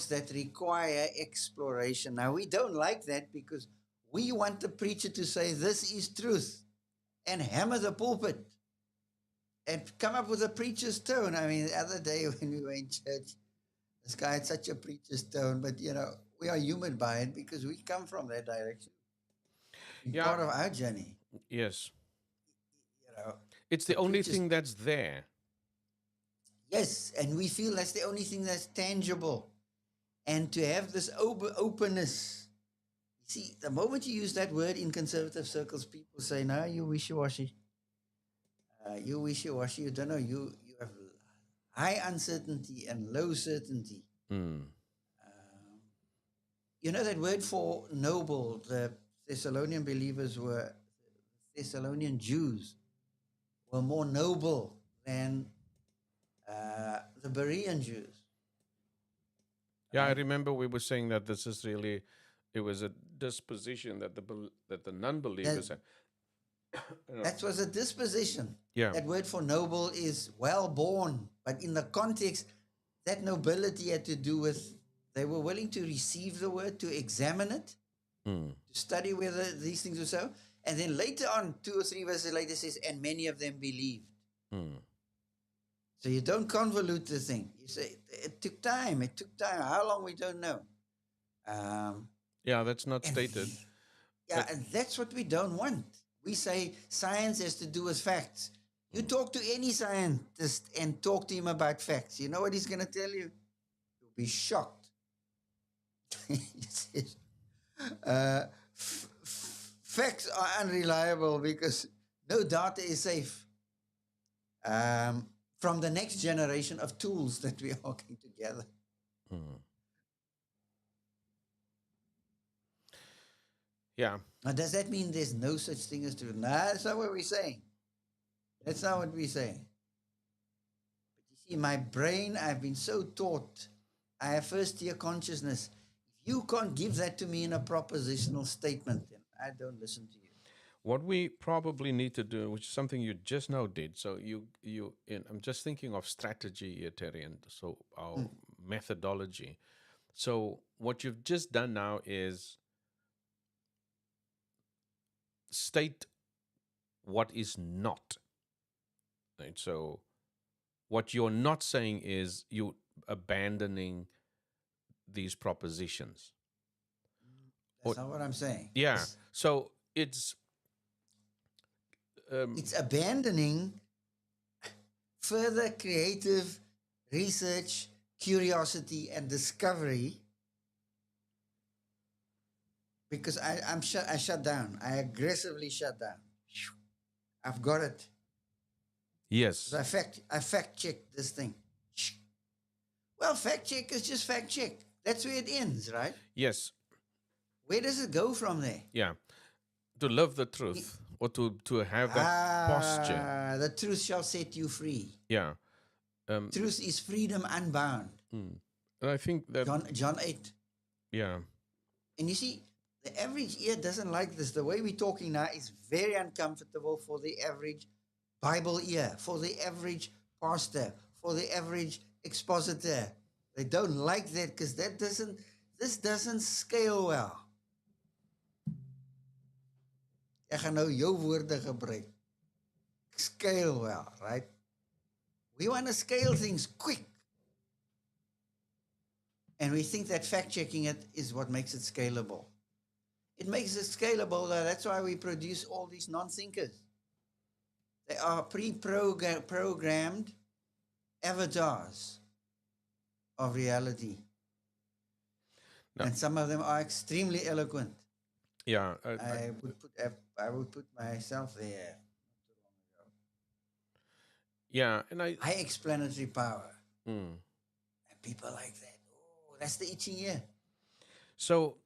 talks that require exploration. Now, we don't like that because we want the preacher to say, this is truth, and hammer the pulpit and come up with a preacher's tone. I mean, the other day when we were in church, this guy had such a preacher's tone, but, we are human by it because we come from that direction. It's Yeah. part of our journey. Yes. You know, It's the the only preacher's thing that's there. Yes, and we feel that's the only thing that's tangible. And to have this openness. See, the moment you use that word in conservative circles, people say, no, you wishy-washy. You wishy-washy. You don't know. You have high uncertainty and low certainty. Mm. You know that word for noble, the Thessalonian believers were, Thessalonian Jews were more noble than the Berean Jews. Yeah, I Right? remember we were saying that this is really, it was a disposition that the non-believers That, had. You know, that was a disposition. yeah. That word for noble is well born, but in the context, that nobility had to do with they were willing to receive the word, to examine it, Mm. to study whether these things were so. And then later on, 2 or 3 verses later says, and many of them believed. Mm. So you don't convolute the thing. You say, it took time. It took time. How long, we don't know. Yeah, that's not And stated. yeah, and that's what we don't want. We say science has to do with facts. You talk to any scientist and talk to him about facts. You know what he's going to tell you? You'll be shocked. He says, facts are unreliable because no data is safe from the next generation of tools that we are working together. Mm. Yeah. Now, does that mean there's no such thing as truth? No, that's not what we're saying. That's not what we're saying. But you see, my brain, I've been so taught. I have first year consciousness. If you can't give that to me in a propositional statement, then I don't listen to you. What we probably need to do, which is something you just now did. So I'm just thinking of strategy here, Terry, and so our methodology. So what you've just done now is state what is not. Right? So what you're not saying is you abandoning these propositions. That's not what I'm saying. Yeah. So it's It's abandoning further creative research, curiosity, and discovery because I shut down. I aggressively shut down. I've got it. yes. So I fact checked this thing. Well, fact check is just fact check. That's where it ends, right? Yes. Where does it go from there? Yeah. To love the truth or to have that posture. The truth shall set you free. Yeah. Truth is freedom unbound. And I think that John 8. yeah. And you see, the average ear doesn't like this. The way we're talking now is very uncomfortable for the average Bible ear, for the average pastor, for the average expositor. They don't like that because this doesn't scale well. Ek gaan nou jou woorde gebruik. Scale well, right? We want to scale things quick. And we think that fact-checking it is what makes it scalable. It makes it scalable. That's why we produce all these non-thinkers. They are pre-programmed avatars of reality. No. And some of them are extremely eloquent. Yeah. I would put myself there. Yeah. And I High explanatory power. mm. And people like that. Oh, that's the itching ear. So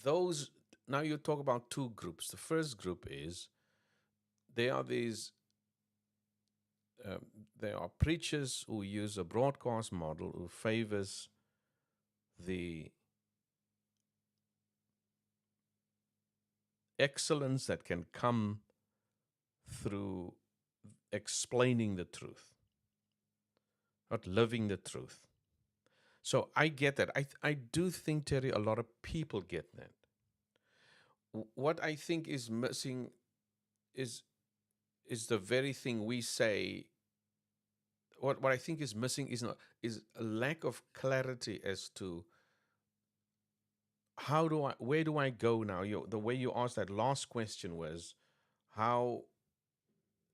those now you talk about two groups. The first group is there are preachers who use a broadcast model who favors the excellence that can come through explaining the truth, not living the truth. So I get that. I do think, Terry, a lot of people get that. What I think is missing is is the very thing we say. What I think is missing is not is a lack of clarity as to where do I go now? The way you asked that last question was how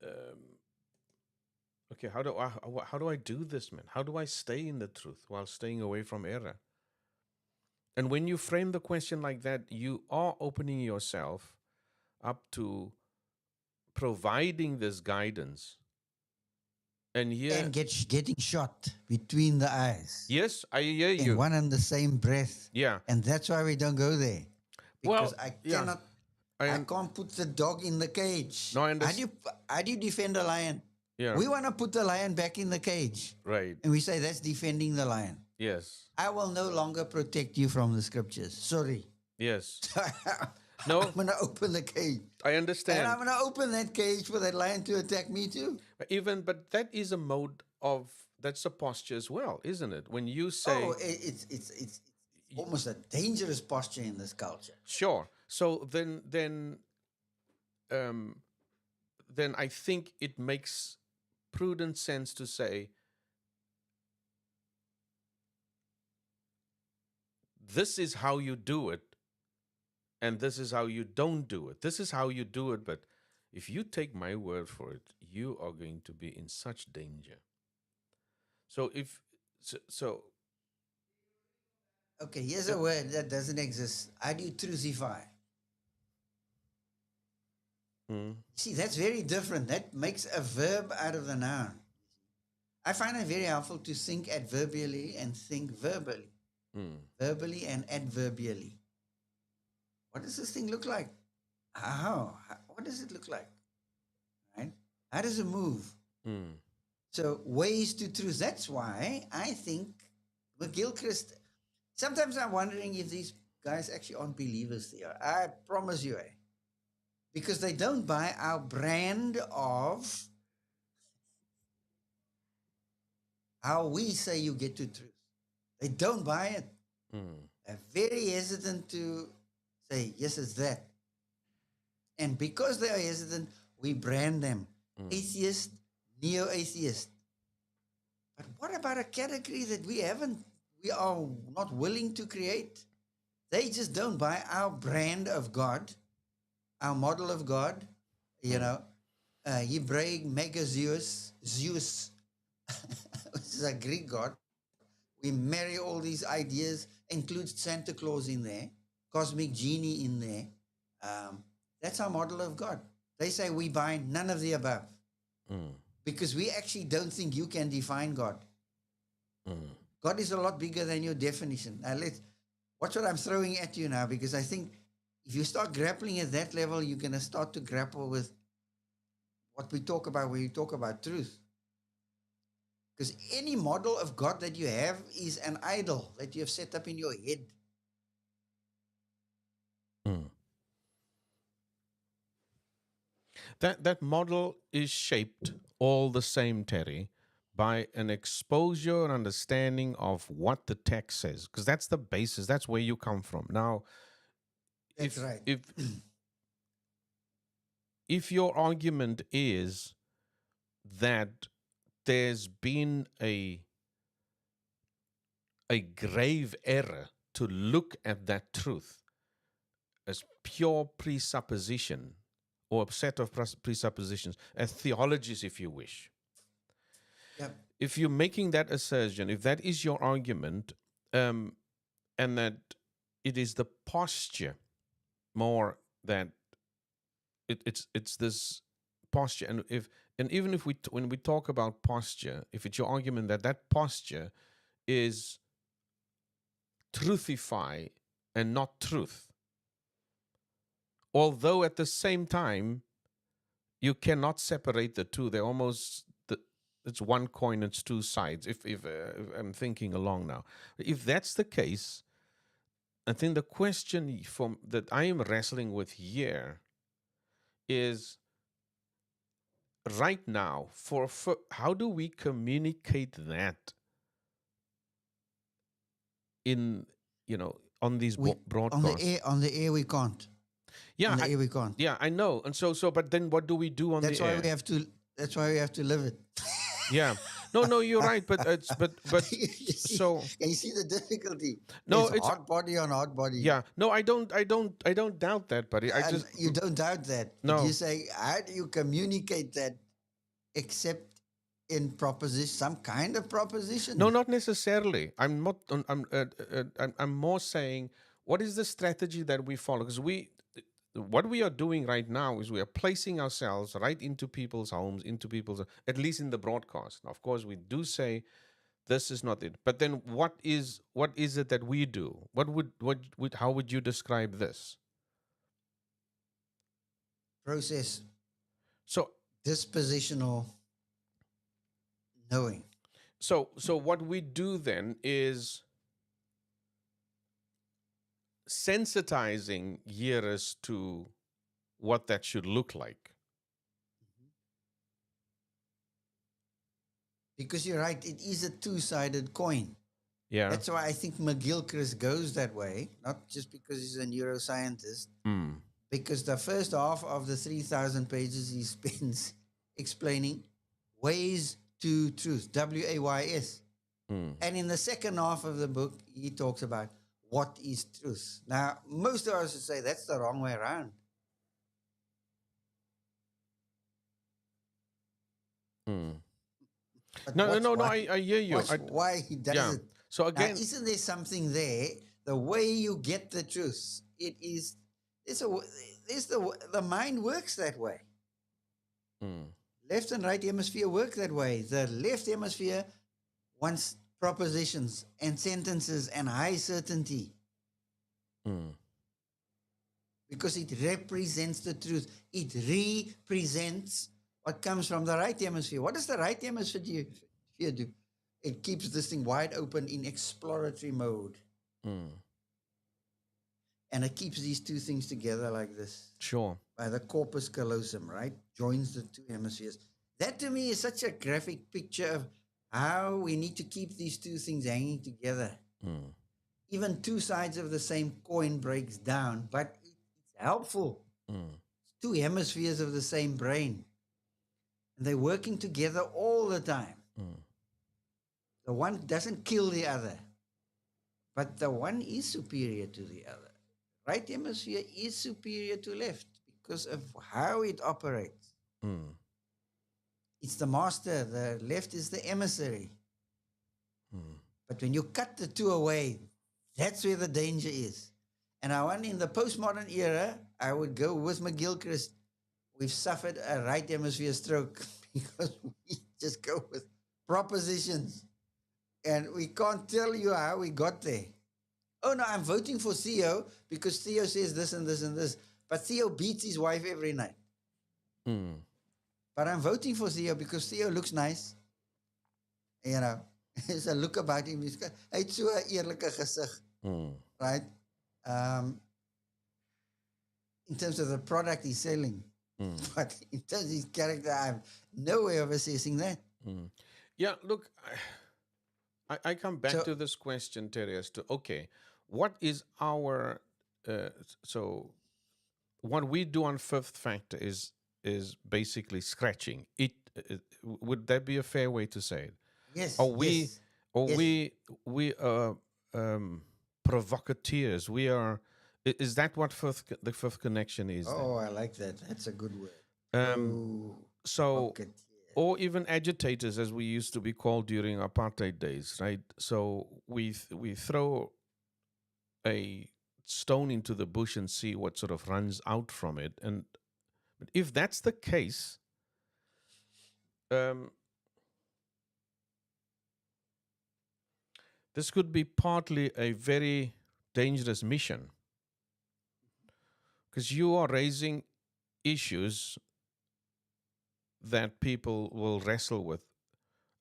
um, okay, how do I do this, man? How do I stay in the truth while staying away from error? And when you frame the question like that, you are opening yourself up to providing this guidance. And here, And getting shot between the eyes yes, I hear in you. one and the same breath. Yeah. And that's why we don't go there. Because Well, yeah. I I can't put the dog in the cage. no, I understand. How do you defend a lion? Yeah. We want to put the lion back in the cage. Right. And we say that's defending the lion. Yes. I will no longer protect you from the scriptures. Sorry. Yes. I'm No, going to open the cage. I And understand. I'm going to open that cage for that lion to attack me too. But that is a mode of that's a posture as well, isn't it? When you Oh, say it's almost a dangerous posture in this culture. sure, so um, then I think it makes prudent sense to say this is how you do it, and this is how you don't do it. This is how you do it, but if you take my word for it, you are going to be in such danger. So if so, Okay, here's uh, a word that doesn't exist. How do you truthify? mm, See, that's very different. That makes a verb out of the noun. I find it very helpful to think adverbially and think verbally. mm, Verbally and adverbially. What does this thing look like? What does it look like? Right? How does it move? mm, So ways to truth. That's why I think McGilchrist. Sometimes I'm wondering if these guys actually aren't believers there. I promise you, because they don't buy our brand of how we say you get to truth. They don't buy it. mm, They're very hesitant to say, yes, it's that. And because they are hesitant, we brand them mm, atheist, neo atheist. But what about a category that we are not willing to create? They just don't buy our brand of God, our model of God, you mm, know, Hebraic mega Zeus, which is a Greek god. We marry all these ideas, includes Santa Claus in there, cosmic genie in there. That's our model of God. They say we buy none of the above mm, because we actually don't think you can define God. mm. God is a lot bigger than your definition. Now watch what I'm throwing at you now, because I think if you start grappling at that level, you're going to start to grapple with what we talk about when you talk about truth. Because any model of God that you have is an idol that you have set up in your head. Mm. That model is shaped all the same, Terry, by an exposure and understanding of what the text says, because that's the basis. That's where you come from. Now, That's right. if your argument is that there's been a grave error to look at that truth as pure presupposition or a set of presuppositions, as theologies, if you wish. Yep. If you're making that assertion, if that is your argument, and that it is the posture more that it's this posture, and even if when we talk about posture, if it's your argument that that posture is truthify and not truth, although at the same time you cannot separate the two, they're almost it's one coin, it's two sides. If I'm thinking along now, if that's the case, I think the question that I am wrestling with here is right now for how do we communicate that in, on these We broadcasts. on the air we can't. Yeah, On the air we can't. I know. And so, but then what do we do on That's the why air? we have to. That's why we have to live it. Yeah. No, you're right. But you see, so can you see the difficulty? no, It's it's hard body on hard body, yeah. No, I don't doubt that, buddy. I and just you don't doubt that. But you no, say, how do you communicate that except in proposition, some kind of no, propositions? not necessarily. I'm not. I'm more saying, what is the strategy that we follow? Because what we are doing right now is we are placing ourselves right into people's homes, into people's, at least in the broadcast. Of course, we do say this is not it, but then what is it that we do? What would how would you describe this? Process So dispositional knowing. so what we do then is sensitizing hearers to what that should look like. Because you're right, it is a two-sided coin. Yeah. That's why I think McGilchrist goes that way, not just because he's a neuroscientist, Mm. because the first half of the 3,000 pages he spends explaining ways to truth, WAYS. Mm. And in the second half of the book, he talks about what is truth. Now, most of us would say that's the wrong way around. Mm. But No, no, watch no, no. why, I hear you. watch why he does Yeah. it. So Now, again, isn't there something there? The way you get the truth, it is. The mind works that way. mm, Left and right hemisphere work that way. The left hemisphere wants propositions and sentences and high certainty mm, because it represents the truth. It represents what comes from the right hemisphere. What does the right hemisphere do? It keeps this thing wide open in exploratory mode. mm. And it keeps these two things together like this Sure. by the corpus callosum, right? Joins the two hemispheres. That to me is such a graphic picture of how we need to keep these two things hanging together. Mm, Even two sides of the same coin breaks down, but it's helpful. mm, It's two hemispheres of the same brain. And they're working together all the time. mm, The one doesn't kill the other, but the one is superior to the other. Right hemisphere is superior to left because of how it operates. mm, It's the master, the left is the emissary. mm. But when you cut the two away, that's where the danger is. And I want in the postmodern era, I would go with McGilchrist. We've suffered a right hemisphere stroke because we just go with propositions. And we can't tell you how we got there. Oh no, I'm voting for Theo because Theo says this and this and this. But Theo beats his wife every night. Mm. But I'm voting for Theo because Theo looks nice. You know, there's a look about him. Hy's so 'n eerlike gesig, Mm. right? In terms of the product he's selling. Mm. But in terms of his character, I have no way of assessing that. Mm. Yeah, look, I come back So, to this question, Terry, as to okay, what is our so what we do on Fifth Factor is basically scratching it. Would that be a fair way to say it? yes, Are we yes, are yes. we are provocateurs? We are. Is that what the fifth connection is? Oh, I like that. That's a good word. Then, so Provocateur. or even agitators, as we used to be called during apartheid days, right? So we throw a stone into the bush and see what sort of runs out from it. And if that's the case, um, this could be partly a very dangerous mission because you are raising issues that people will wrestle with.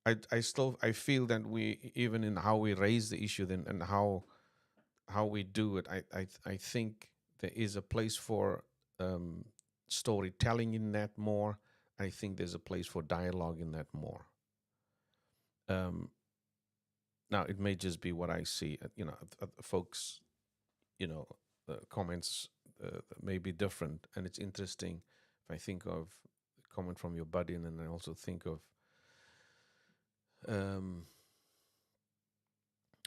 I feel that we, even in how we raise the issue then and how we do it, I think there is a place for um, storytelling in that more. I think there's a place for dialogue in that more. Um, Now it may just be what I see. Folks, comments may be different, and it's interesting if I think of a comment from your buddy, and then I also think of um,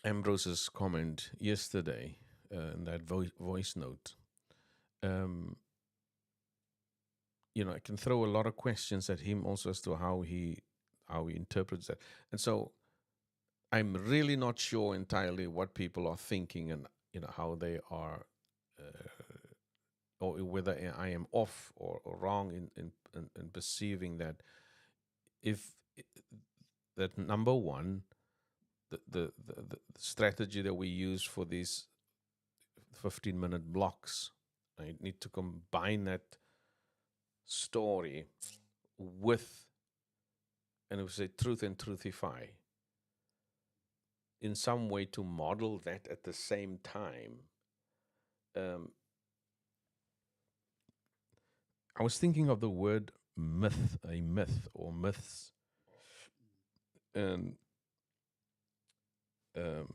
Ambrose's comment yesterday in that voice note. Um, I can throw a lot of questions at him also as to how he interprets that, and so I'm really not sure entirely what people are thinking, and how they are, or whether I am off or wrong in perceiving that if that number one, the strategy that we use for these 15-minute blocks, I need to combine that story with, and it would say, truth and truthify in some way to model that at the same time. I was thinking of the word myth, a myth or myths, and um,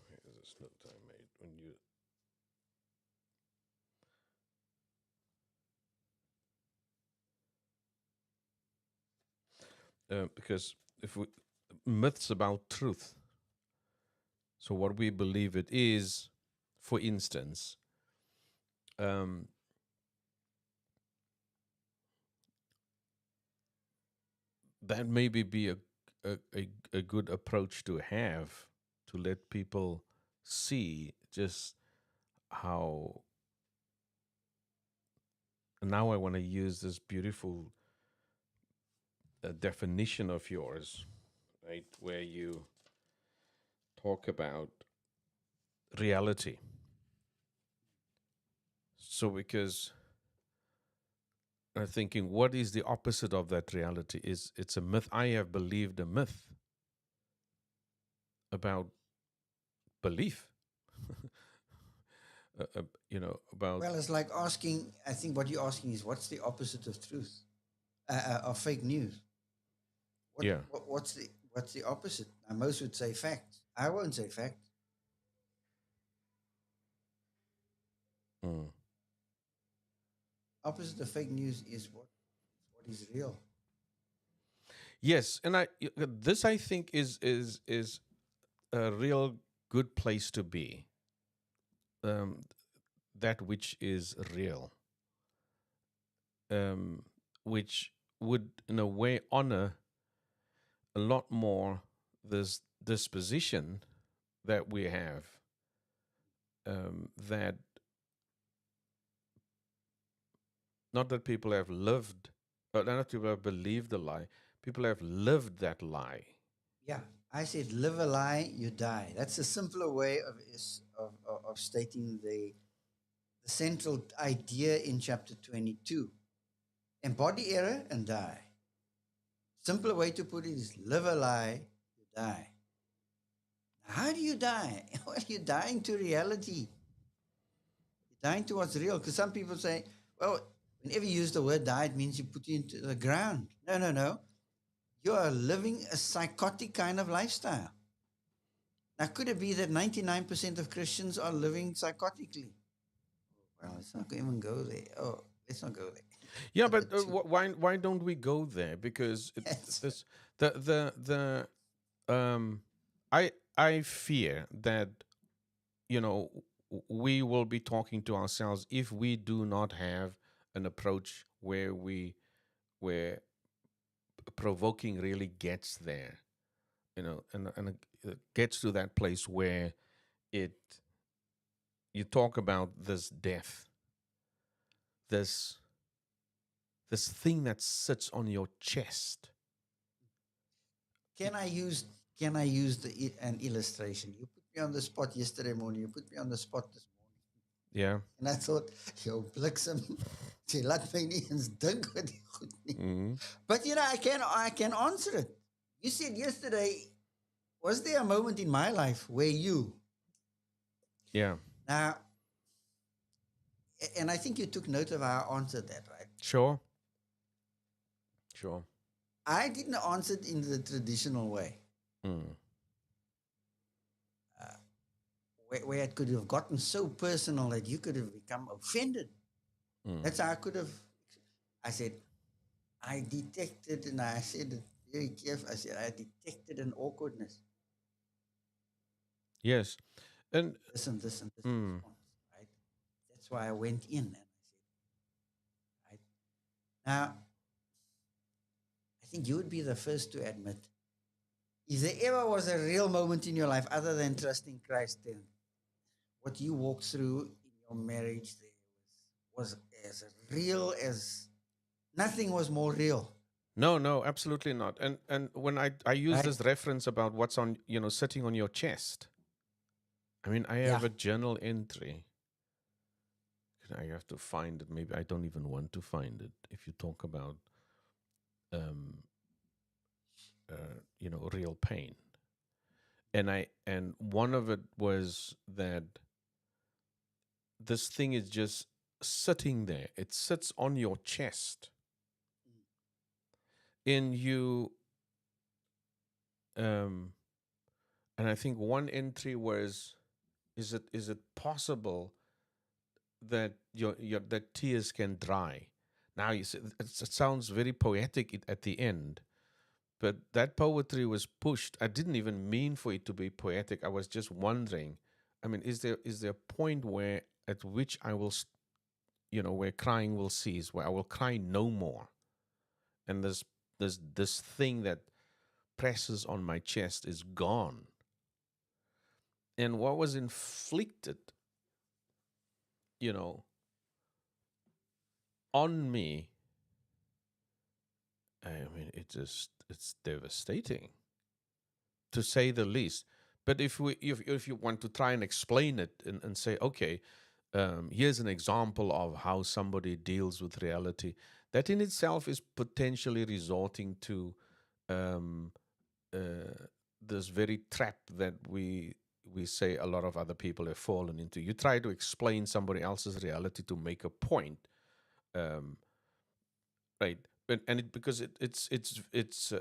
here's this note I made when because if we myths about truth, so what we believe it is, for instance, um, that maybe be a good approach to have, to let people see just how. Now I want to use this beautiful definition of yours, right, where you talk about reality. So, because I'm thinking, what is the opposite of that reality? Is it's a myth? I have believed a myth about belief. About, Well, it's like asking, I think what you're asking is what's the opposite of truth, of fake news? yeah. What's the opposite? Now, most would say fact. I won't say fact. Mm. Opposite of fake news is what is real. Yes, and this I think is a real good place to be. Um, that which is real, um, which would in a way honor a lot more this disposition that we have, that not that people have lived, not people have believed the lie, people have lived that lie. Yeah, I said live a lie, you die. That's a simpler way of stating the central idea in chapter 22. Embody error and die. Simpler way to put it is live a lie, you die. How do you die? Well, you're dying to reality. You're dying to what's real. Because some people say, well, whenever you use the word die, it means you put you into the ground. No, no, no. You are living a psychotic kind of lifestyle. Now, could it be that 99% of Christians are living psychotically? Well, let's not even go there. Oh, let's not go there. Yeah, but why don't we go there? Because Yes. this the I fear that, we will be talking to ourselves if we do not have an approach where provoking really gets there, and gets to that place where it you talk about this death, this this thing that sits on your chest. Can I use can I use an illustration? You put me on the spot yesterday morning. You put me on the spot this morning. Yeah. And I thought, yo, bliksem, jy laat my nie eens dink wat die goed nie. Mm-hmm. But I can answer it. You said yesterday, was there a moment in my life where Yeah. now, and I think you took note of how I answered that, right? Sure. Sure. I didn't answer it in the traditional way, Mm. where it could have gotten so personal that you could have become offended. Mm. That's how I could have. I said, I detected, and I said it very carefully. I said, I detected an awkwardness. Yes. And This mm. response, right? That's why I went in and I said, right? Now, I think you would be the first to admit, if there ever was a real moment in your life other than trusting Christ, then what you walked through in your marriage there was as real as nothing was more real, No, no, absolutely not. And when I use right? this reference about what's on, sitting on your chest. I mean, I Yeah. have a journal entry. I have to find it. Maybe I don't even want to find it. If you talk about, um, real pain, and one of it was that this thing is just sitting there. It sits on your chest, in you. Um, and I think one entry was, is it possible that your that tears can dry? Now it sounds very poetic at the end, but that poetry was pushed. I didn't even mean for it to be poetic. I was just wondering. I mean, is there a point where at which I will, where crying will cease, where I will cry no more, and this thing that presses on my chest is gone, and what was inflicted, you know, on me. I mean, it's devastating, to say the least. But if you want to try and explain it, and say, okay, here's an example of how somebody deals with reality, that in itself is potentially resorting to, um, this very trap that we say a lot of other people have fallen into. You try to explain somebody else's reality to make a point, um, right? And because it's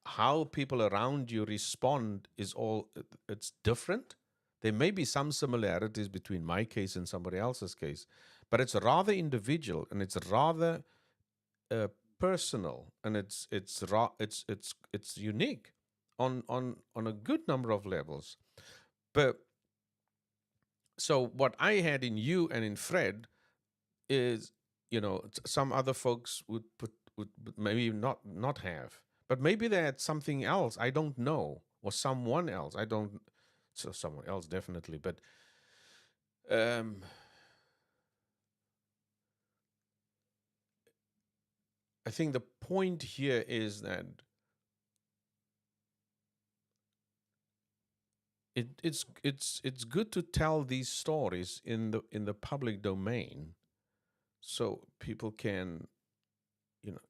how people around you respond is all, it's different. There may be some similarities between my case and somebody else's case, but it's rather individual, and it's rather, uh, personal, and it's unique on a good number of levels. But so what I had in you and in Fred is, some other folks would maybe not have, but maybe they had something else I don't know, or someone else I don't. So someone else definitely, but, um I think the point here is that it's good to tell these stories in the public domain, so people can,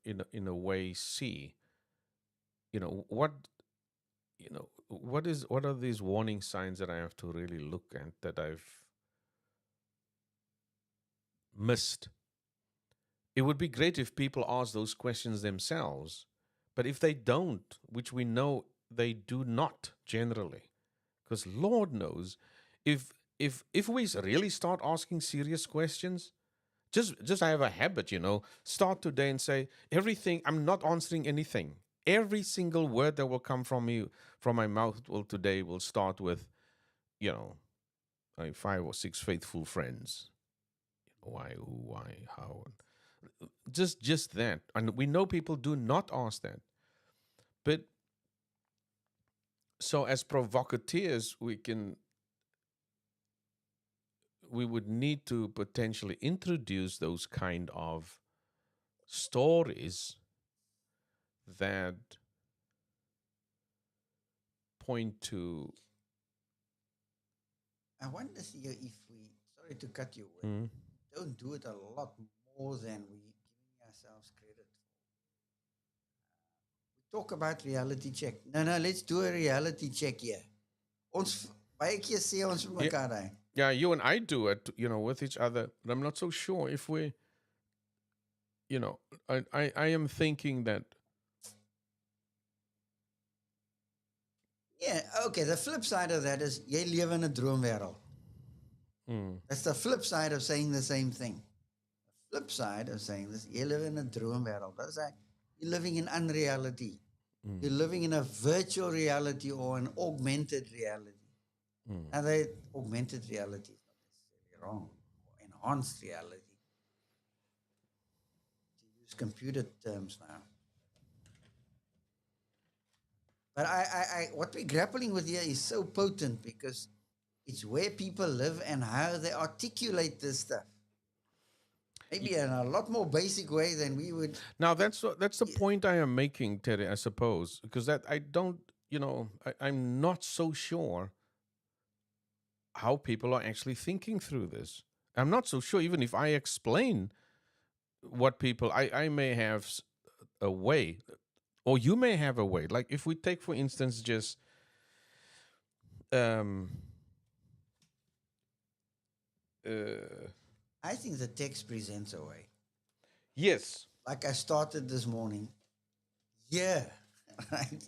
in a way, see, what, what are these warning signs that I have to really look at, that I've missed. It would be great if people ask those questions themselves, but if they don't, which we know they do not generally, because Lord knows, if we really start asking serious questions, just I have a habit, start today and say everything. I'm not answering anything. Every single word that will come from me, from my mouth, will today will start with, you know, 5 or 6 faithful friends. Why, who, why, how, just that. And we know people do not ask that. But so as provocateurs, we would need to potentially introduce those kind of stories that point to. I wonder here if we, sorry to cut you, Mm. don't do it a lot more than we giving ourselves credit. Talk about reality check. No, let's do a reality check here. Ons baie keer sê ons vir Yeah, mekaar daai. yeah, you and I do it, with each other. But I'm not so sure if we, you know, I am thinking that Yeah, okay. The flip side of that is jy lewe in 'n droomwêreld. Mm. That's the flip side of saying the same thing. Flip side of saying this, you live in a droomwêreld. That's like you're living in unreality. Mm. You're living in a virtual reality or an augmented reality. Mm. Now, the augmented reality is not necessarily wrong. Or enhanced reality. To use computer terms now. But what we're grappling with here is so potent because it's where people live and how they articulate this stuff. Maybe in a lot more basic way than we would. Now that's the point I am making, Terry. I suppose because that I don't, I'm not so sure how people are actually thinking through this. I'm not so sure. Even if I explain what people, I may have a way, or you may have a way. Like if we take, for instance, just um, I think the text presents a way. yes, Like I started this morning. Yeah, right?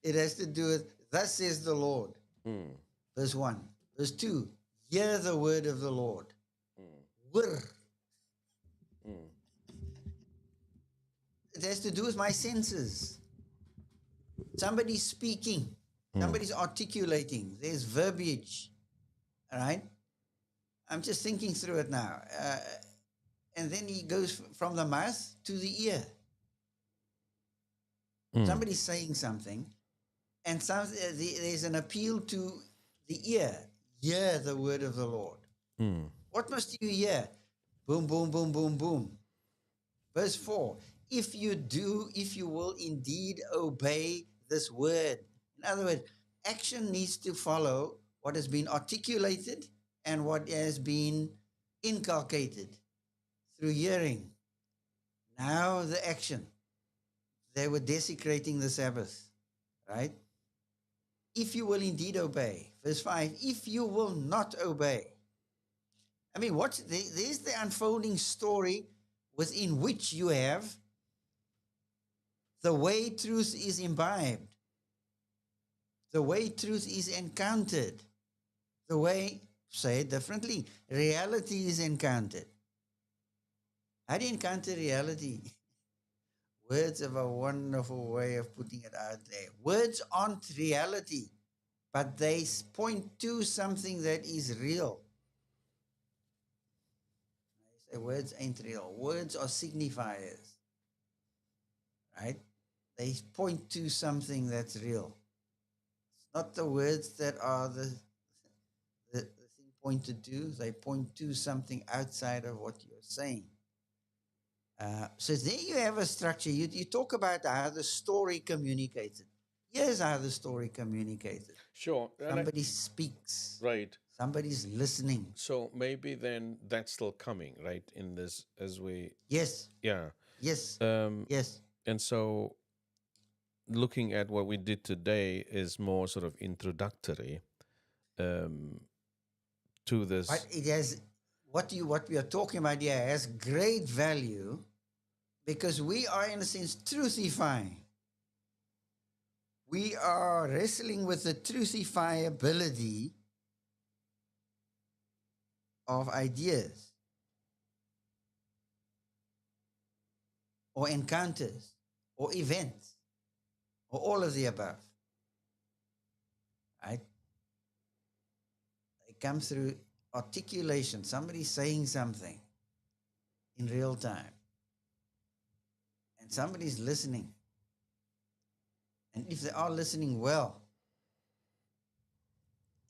It has to do with, thus says the Lord. mm, Verse 1. Verse 2. Hear the word of the Lord. mm, Whir. mm, It has to do with my senses. Somebody's speaking. Somebody's articulating. There's verbiage. All right? I'm just thinking through it now. And then he goes from the mouth to the ear. Somebody's saying something, and there's an appeal to the ear. Hear the word of the Lord. mm, What must you hear? Boom, boom, boom, boom, boom. Verse 4. If you will indeed obey this word. In other words, action needs to follow what has been articulated and what has been inculcated through hearing. Now the action. They were desecrating the Sabbath, right? If you will indeed obey. Verse 5, if you will not obey. I mean, there's the unfolding story within which you have the way truth is imbibed, the way truth is encountered, the way, say it differently, reality is encountered. How do you encounter reality? Words have a wonderful way of putting it out there. Words aren't reality, but they point to something that is real. I say words ain't real. Words are signifiers, right? They point to something that's real. It's not the words that are the thing pointed to. They point to something outside of what you're saying. So there you have a structure. You talk about how the story communicated. Here's how the story communicated. sure. Somebody speaks. Right. Somebody's listening. So maybe then that's still coming, right? In this, as we, Yes. yeah. Yes. Yes. And so looking at what we did today is more sort of introductory to this. But it has what we are talking about here has great value because we are in a sense truthifying. We are wrestling with the truthifiability of ideas or encounters or events or all of the above. Right? They come through articulation, somebody saying something in real time. And somebody's listening. And if they are listening well,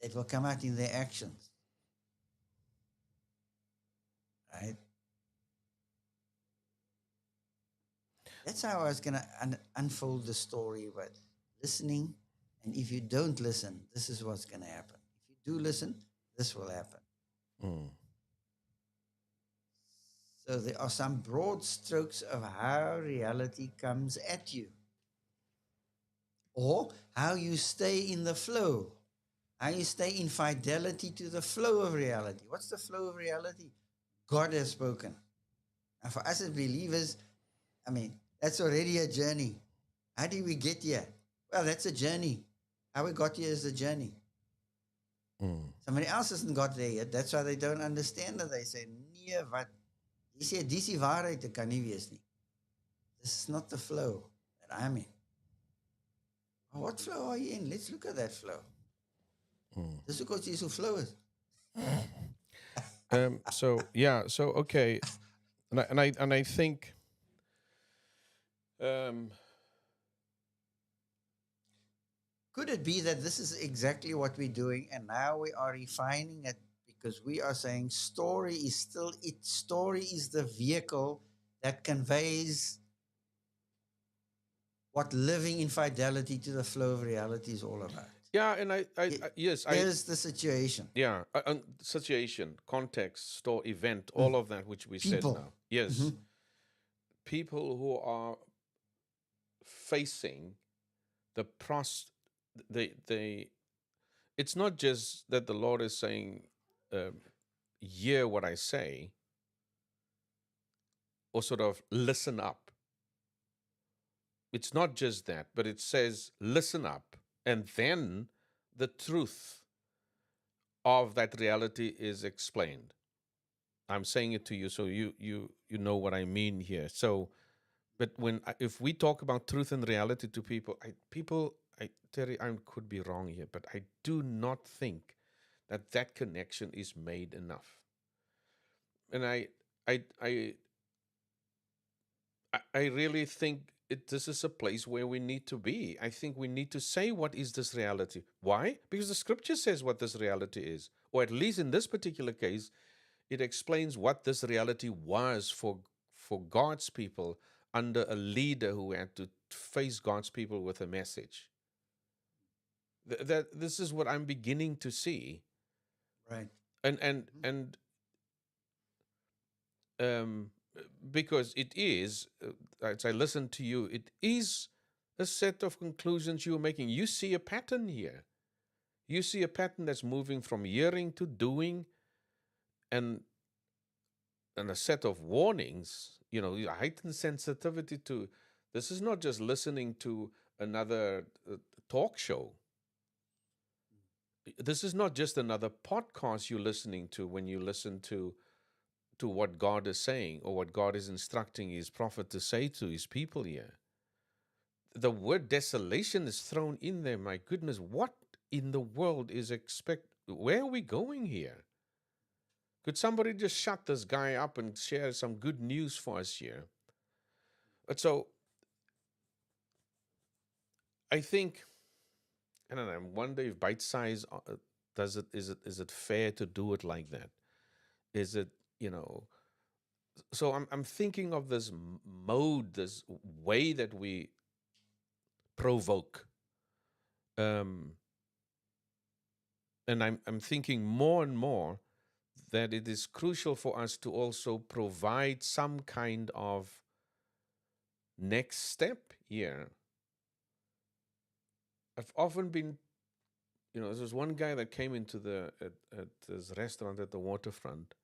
it will come out in their actions. Right? That's how I was going to unfold the story about listening. And if you don't listen, this is what's going to happen. If you do listen, this will happen. Mm. So there are some broad strokes of how reality comes at you. Or how you stay in the flow. How you stay in fidelity to the flow of reality. What's the flow of reality? God has spoken. And for us as believers, I mean, that's already a journey. How do we get here? Well, that's a journey. How we got here is the journey. Somebody else hasn't got there yet. That's why they don't understand it. They say, nee, wat? Jy sê, dis die waarheid, dit kan nie wees nie. This is not the flow that I'm in. Oh, what flow are you in? Let's look at that flow. Dis ook wat jy so flow is. So yeah, so okay, and I think could it be that this is exactly what we're doing, and now we are refining it because we are saying story is still it. Story is the vehicle that conveys what living in fidelity to the flow of reality is all about. yeah, and yes, Here's the situation. Yeah, situation, context, store, event, all of that which we People. said now. Yes, people who are facing the it's not just that the Lord is saying, hear what I say, or sort of listen up. It's not just that, but it says listen up, and then the truth of that reality is explained. I'm saying it to you so you know what I mean here. So, but if we talk about truth and reality to people, Terry, I could be wrong here, but I do not think that connection is made enough. And I really think this is a place where we need to be. I think we need to say, what is this reality? Why? Because the scripture says what this reality is, or at least in this particular case, it explains what this reality was for God's people under a leader who had to face God's people with a message. That this is what I'm beginning to see, Right? And because it is, as I listen to you, it is a set of conclusions you're making. You see a pattern here. You see a pattern that's moving from hearing to doing, and a set of warnings, heightened sensitivity to, this is not just listening to another talk show. This is not just another podcast you're listening to when you listen to what God is saying or what God is instructing his prophet to say to his people here. The word desolation is thrown in there. My goodness, what in the world is where are we going here? Could somebody just shut this guy up and share some good news for us here? But so, I think, I don't know, I wonder if bite size, is it fair to do it like that? Is it, so I'm thinking of this mode, this way that we provoke. And I'm thinking more and more that it is crucial for us to also provide some kind of next step here. I've often been, there was one guy that came into at this restaurant at the waterfront,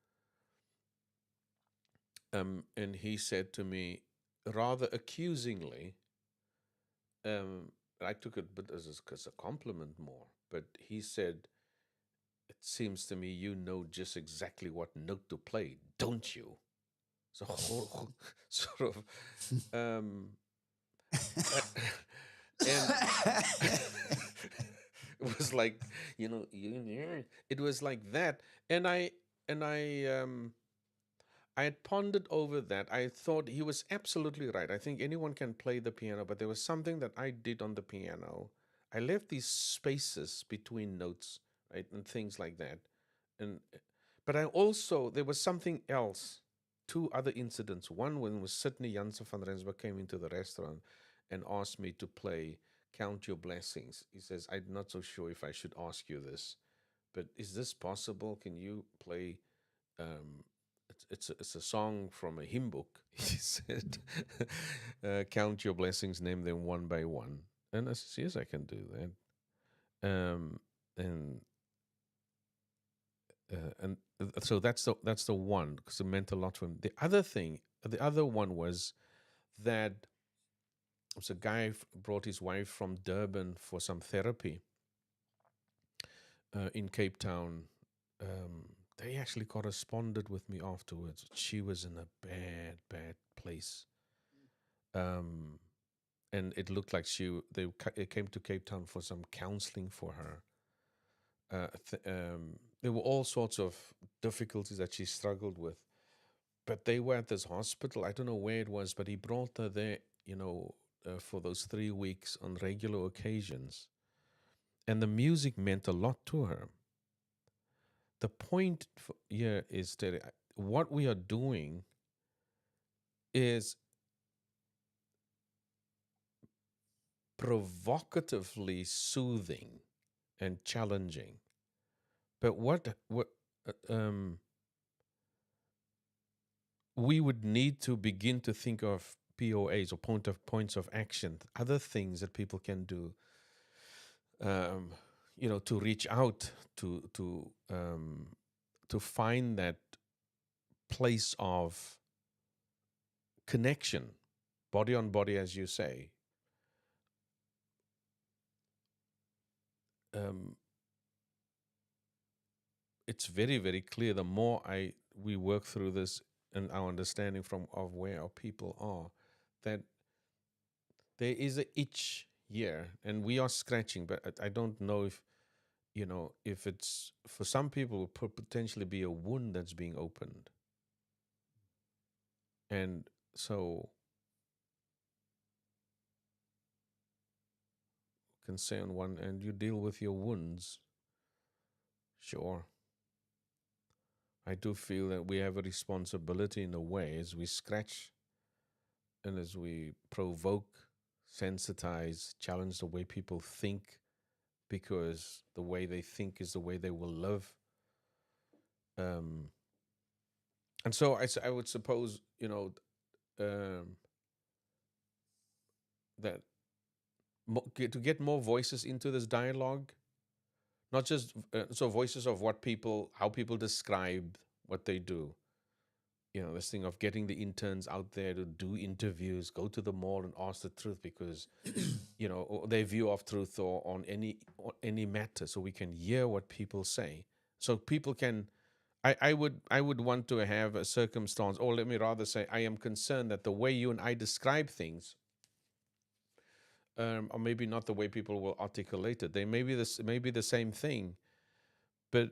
and he said to me, rather accusingly, I took it a bit as a compliment more, but he said, it seems to me you know just exactly what note to play, don't you? So sort of, and it was like, it was like that, and I had pondered over that. I thought he was absolutely right. I think anyone can play the piano, but there was something that I did on the piano. I left these spaces between notes, right, and things like that. But there was something else. Two other incidents. One when Sydney Jansen van Rensburg came into the restaurant and asked me to play Count Your Blessings. He says, I'm not so sure if I should ask you this, but is this possible? Can you play it's a song from a hymn book. He said, count your blessings, name them one by one. And I said, yes, I can do that. And so that's the one, because it meant a lot to him. The other one was that a guy brought his wife from Durban for some therapy, in Cape Town. They actually corresponded with me afterwards. She was in a bad, bad place. Um, and it looked like they came to Cape Town for some counseling for her. There were all sorts of difficulties that she struggled with, but they were at this hospital. I don't know where it was, but he brought her there, for those 3 weeks on regular occasions. And the music meant a lot to her. The point here is that what we are doing is provocatively soothing and challenging. But what we would need to begin to think of POAs or points of action, other things that people can do, to reach out to find that place of connection, body on body, as you say. It's very, very clear. The more we work through this and our understanding of where our people are, that there is a itch here, and we are scratching. But I don't know if it's for some people it could potentially be a wound that's being opened, and so can say on one end you deal with your wounds. Sure, I do feel that we have a responsibility in a way as we scratch and as we provoke, sensitize, challenge the way people think, because the way they think is the way they will live. And so I would suppose, that to get more voices into this dialogue, not just so voices of how people describe what they do. This thing of getting the interns out there to do interviews, go to the mall and ask the truth, because or their view of truth, or on any matter, so we can hear what people say, so people can. I would want to have a circumstance, or let me rather say, I am concerned that the way you and I describe things, or maybe not the way people will articulate it. They may be the same thing, but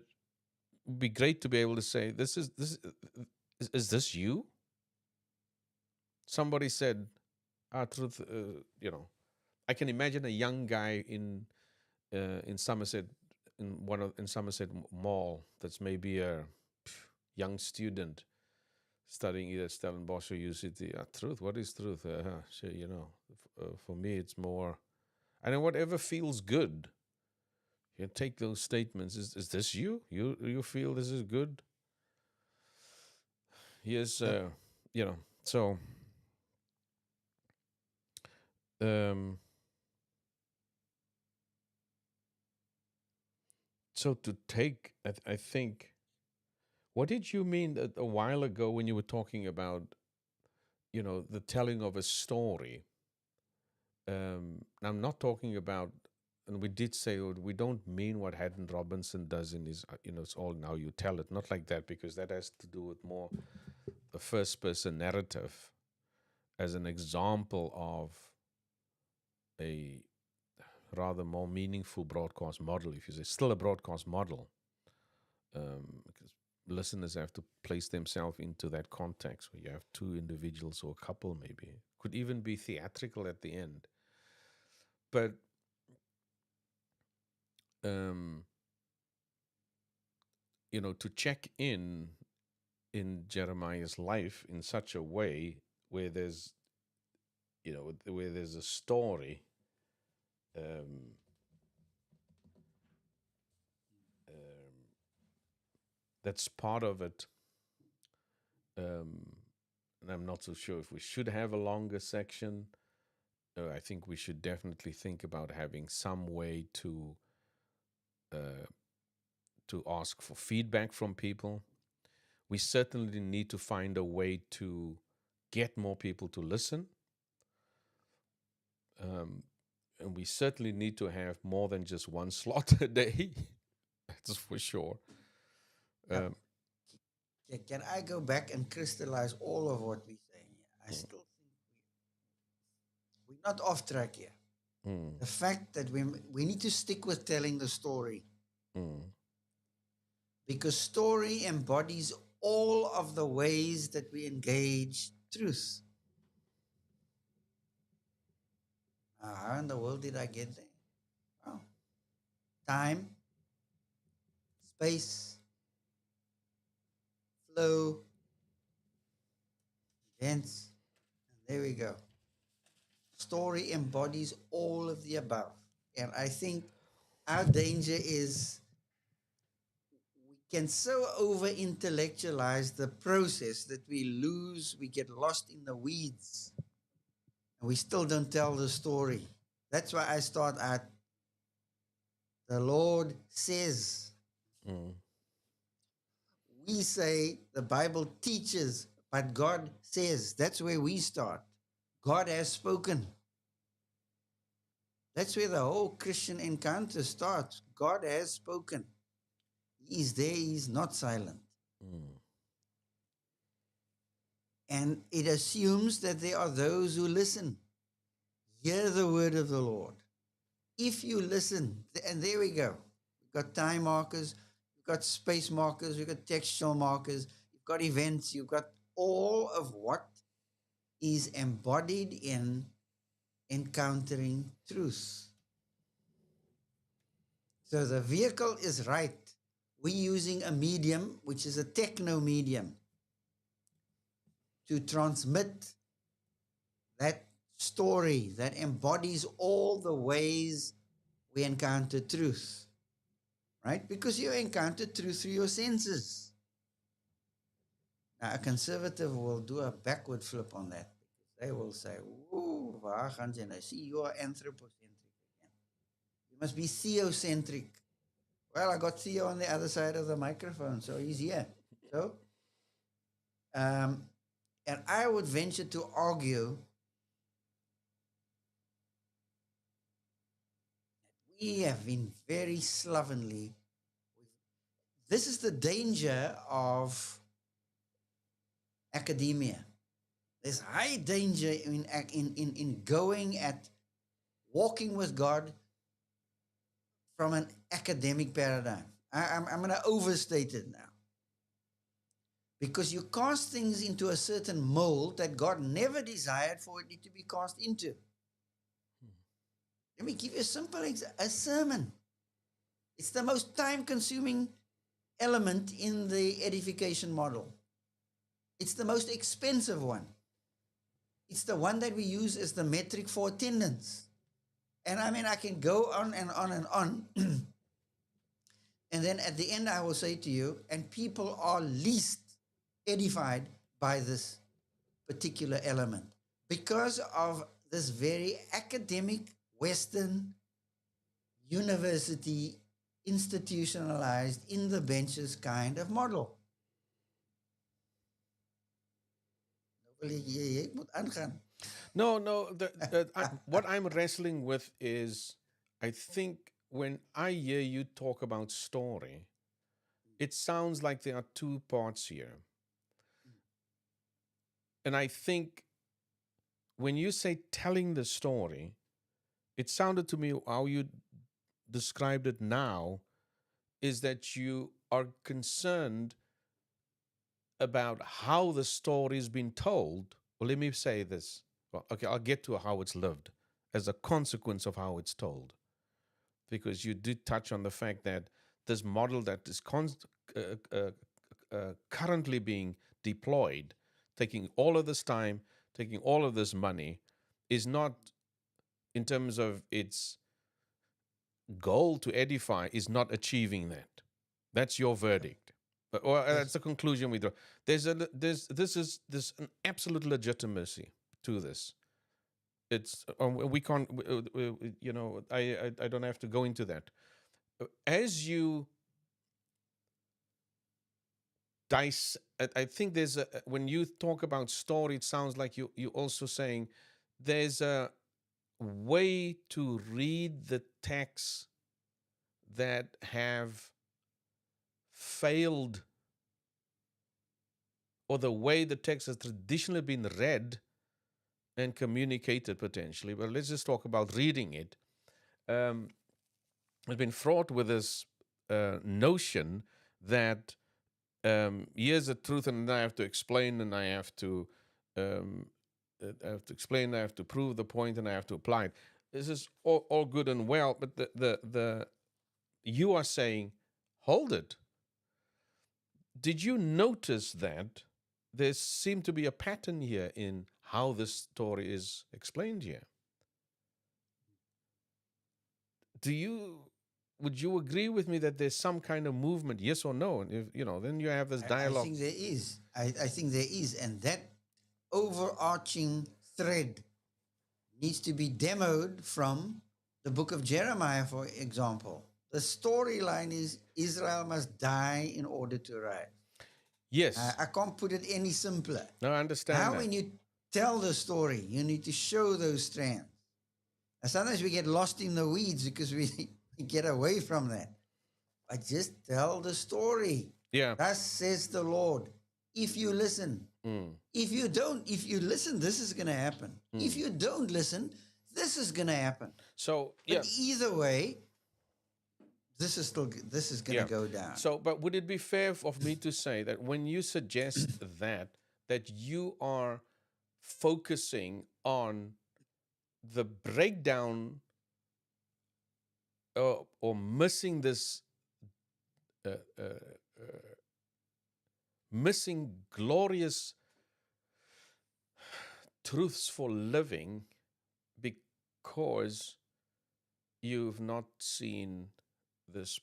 it'd be great to be able to say, is this you? Somebody said, truth. I can imagine a young guy in Somerset, in Somerset Mall, that's maybe a young student studying either Stellenbosch or UCT. Truth. What is truth? For me, it's more. I know whatever feels good. You take those statements. Is this you? You feel this is good? Yes. So. So to take, I think. What did you mean a while ago when you were talking about, the telling of a story? I'm not talking about, and we did say we don't mean what Haddon Robinson does in his, it's all now you tell it. Not like that, because that has to do with more the first person narrative as an example of a rather more meaningful broadcast model, if you say, still a broadcast model, because listeners have to place themselves into that context where you have two individuals or a couple, maybe. Could even be theatrical at the end. But to check in Jeremiah's life in such a way where there's a story, that's part of it. And I'm not so sure if we should have a longer section. I think we should definitely think about having some way to ask for feedback from people. We certainly need to find a way to get more people to listen. And we certainly need to have more than just one slot a day. That's for sure. Now, Um, can I go back and crystallize all of what we're saying here? I mm, still think we're not off track here. mm, The fact that we need to stick with telling the story, mm, because story embodies all of the ways that we engage truth. Now, how in the world did I get there? Well, time, space, flow, events, and there we go. Story embodies all of the above. And I think our danger is we can so over intellectualize the process that we get lost in the weeds, and we still don't tell the story. That's why I start at the Lord says. mm. We say the Bible teaches, but God says. That's where we start. God has spoken. That's where the whole Christian encounter starts. God has spoken. He is there, He is not silent. Mm. And it assumes that there are those who listen. Hear the word of the Lord. If you listen, and there we go. We've got time markers, we've got space markers, we've got textual markers, you've got events, you've got all of what is embodied in encountering truth. So the vehicle is right. We're using a medium, which is a techno medium, to transmit that story that embodies all the ways we encounter truth, right? Because you encounter truth through your senses. Now, a conservative will do a backward flip on that. They will say, "Ooh, waar gaan jy nou? See, you are anthropocentric again. You must be theocentric." Well, I got Theo on the other side of the microphone, so he's here. So, and I would venture to argue we have been very slovenly. This is the danger of academia. There's high danger in going at walking with God from an academic paradigm. I'm going to overstate it now. Because you cast things into a certain mold that God never desired for it to be cast into. Let me give you a simple example. A sermon. It's the most time-consuming element in the edification model. It's the most expensive one. It's the one that we use as the metric for attendance. And I mean, I can go on and on and on. And then at the end, I will say to you, and people are least edified by this particular element because of this very academic, Western, university, institutionalized, in the benches kind of model. Jy moet aangaan. No, no. What I'm wrestling with is, I think when I hear you talk about story, it sounds like there are two parts here. And I think when you say telling the story, it sounded to me how you described it now is that you are concerned about how the story has been told. Well, let me say this. Well, okay, I'll get to how it's lived as a consequence of how it's told. Because you did touch on the fact that this model that is currently being deployed, taking all of this time, taking all of this money, is not, in terms of its goal to edify, is not achieving that. That's your verdict. Or that's the conclusion we draw. There's an absolute legitimacy to this. It's we can't, I don't have to go into that. As you dice, I think there's a, when you talk about story, it sounds like you also saying there's a way to read the texts that have failed, or the way the text has traditionally been read and communicated potentially, but let's just talk about reading it, has been fraught with this notion that here's the truth, and I have to explain, and um, I have to explain, I have to prove the point, and I have to apply it. This is all good and well, but the you are saying, hold it. Did you notice that there seemed to be a pattern here in how this story is explained here? Would you agree with me that there's some kind of movement, yes or no? And if then you have this I dialogue. think there is. I think there is. And that overarching thread needs to be demoed from the book of Jeremiah, for example. The storyline is Israel must die in order to rise. Yes. I can't put it any simpler. No, I understand Now, that. when you tell the story, you need to show those strands. And sometimes we get lost in the weeds because we get away from that. But just tell the story. Yeah. Thus says the Lord. If you listen. If you don't, if you listen, this is going to happen. If you don't listen, this is going to happen. So, but either way, this is going to go down. So, but would it be fair of me to say that when you suggest that you are focusing on the breakdown or missing this missing glorious truths for living because you've not seen this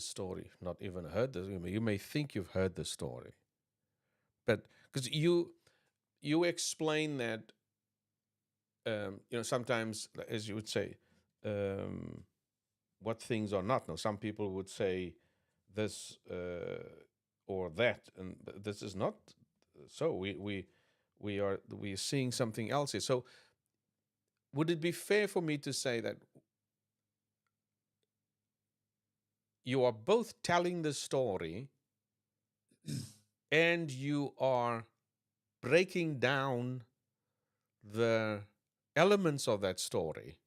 story, not even heard this. You may think you've heard the story, but because you explain that sometimes, as you would say, what things are not. Now, some people would say this or that, and this is not so. We are seeing something else here. So, would it be fair for me to say that you are both telling the story and you are breaking down the elements of that story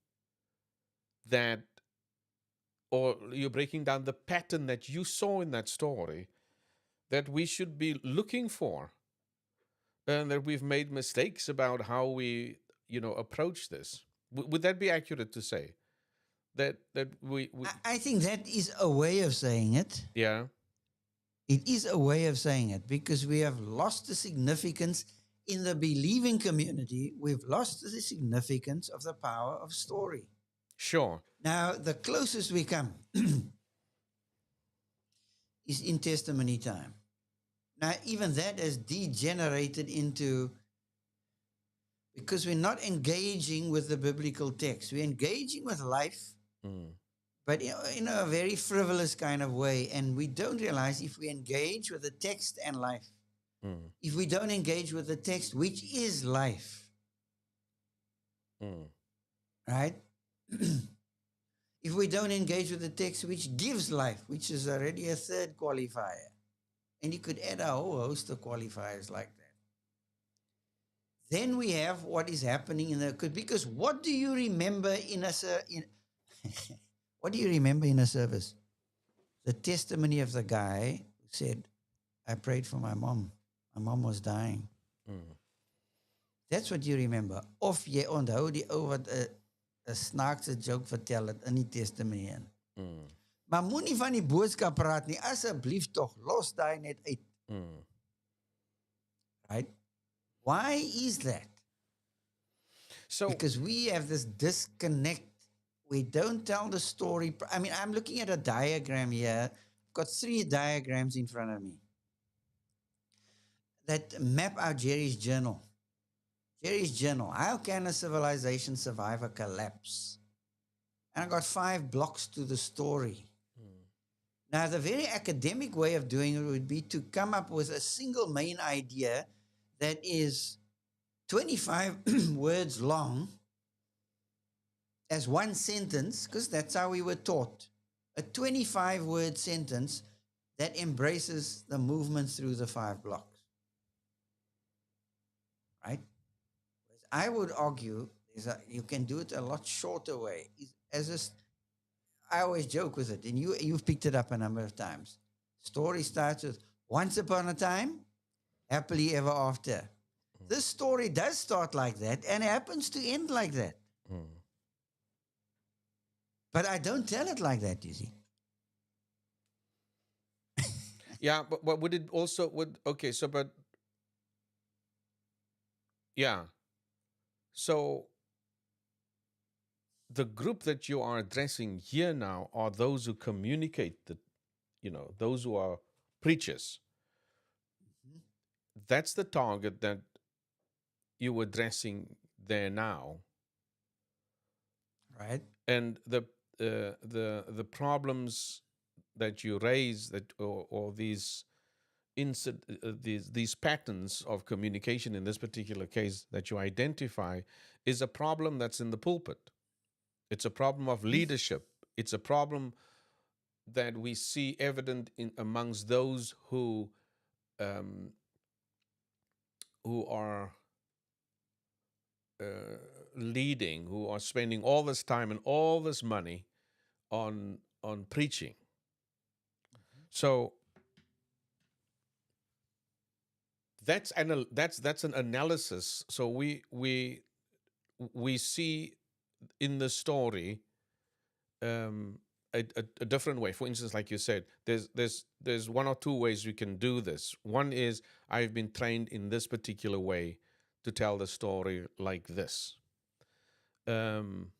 or you're breaking down the pattern that you saw in that story that we should be looking for, and that we've made mistakes about how we, approach this? Would that be accurate to say? That we I think that is a way of saying it. Yeah. It is a way of saying it because we have lost the significance in the believing community. We've lost the significance of the power of story. Sure. Now, the closest we come is in testimony time. Now, even that has degenerated into, because we're not engaging with the biblical text. We're engaging with life, but in a very frivolous kind of way. And we don't realize if we engage with the text and life, if we don't engage with the text, which is life, right? If we don't engage with the text, which gives life, which is already a third qualifier. And you could add a whole host of qualifiers like that. Then we have what is happening in the, because what do you remember what do you remember in a service? The testimony of the guy who said, I prayed for my mom. My mom was dying. That's what you remember. Of jy onthou die ou wat 'n snaakse joke vertel het in die testimony in. Maar moenie van die boodskap praat nie. Asseblief tog, los daai net uit. Right? Why is that? So, because we have this disconnect. We don't tell the story. I mean, I'm looking at a diagram here. I've got 3 diagrams in front of me that map out Jerry's journal. Jerry's journal. How can a civilization survive a collapse? And I got 5 blocks to the story. Now, the very academic way of doing it would be to come up with a single main idea that is 25 words long as one sentence, because that's how we were taught. A 25-word sentence that embraces the movement through the 5 blocks, right? I would argue is that you can do it a lot shorter way. I always joke with it, and you've picked it up a number of times. Story starts with once upon a time, happily ever after. This story does start like that and happens to end like that. Mm. But I don't tell it like that, you see. Yeah, but would it also would okay? So, but yeah, so the group that you are addressing here now are those who communicate the, those who are preachers. That's the target that you're addressing there now, Right? and the problems that you raise, that or these these patterns of communication in this particular case that you identify is a problem that's in the pulpit. It's a problem of leadership. It's a problem that we see evident in amongst those um, who are uh, leading, who are spending all this time and all this money on preaching. So that's an analysis. So we see in the story um, a different way. For instance, like you said, there's one or two ways we can do this. One is I've been trained in this particular way to tell the story like this. Um,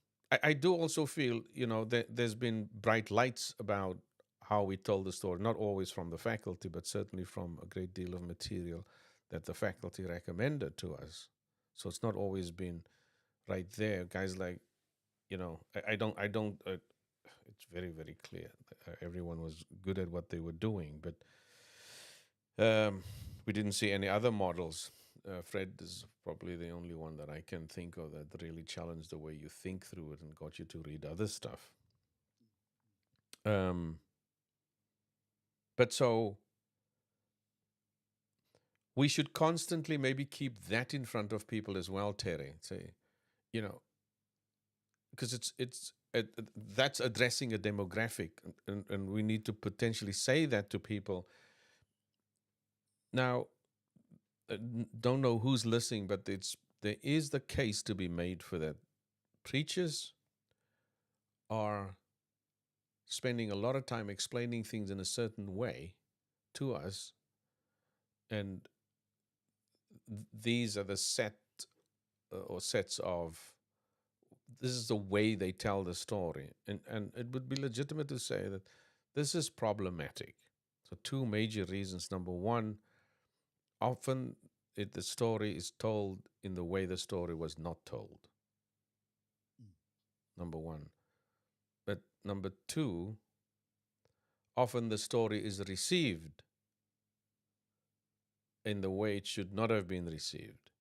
I do also feel, that there's been bright lights about how we told the story, not always from the faculty, but certainly from a great deal of material that the faculty recommended to us. So it's not always been right there. Guys like, I don't, it's very, very clear. Everyone was good at what they were doing, but we didn't see any other models. Fred is probably the only one that I can think of that really challenged the way you think through it and got you to read other stuff. Um, but so we should constantly maybe keep that in front of people as well, Terry. Say, you know, because that's addressing a demographic, and we need to potentially say that to people. Now, don't know who's listening, but there is the case to be made for that. Preachers are spending a lot of time explaining things in a certain way to us, and these are the or sets of, this is the way they tell the story, and it would be legitimate to say that this is problematic. So two major reasons. Number one, often the story is told in the way the story was not told. Number one. But number two, often the story is received in the way it should not have been received.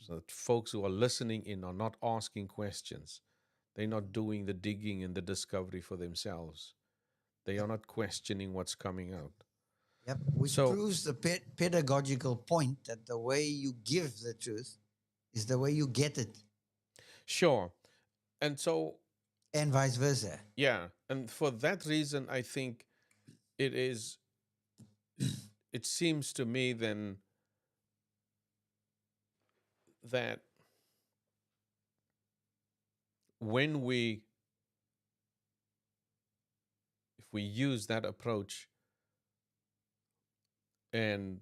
So that folks who are listening in are not asking questions. They're not doing the digging and the discovery for themselves. They are not questioning what's coming out. Yep. Which So, proves the pedagogical point that the way you give the truth is the way you get it, sure. And so, and vice versa. yeah. And for that reason, I think it is, it seems to me then that when if we use that approach and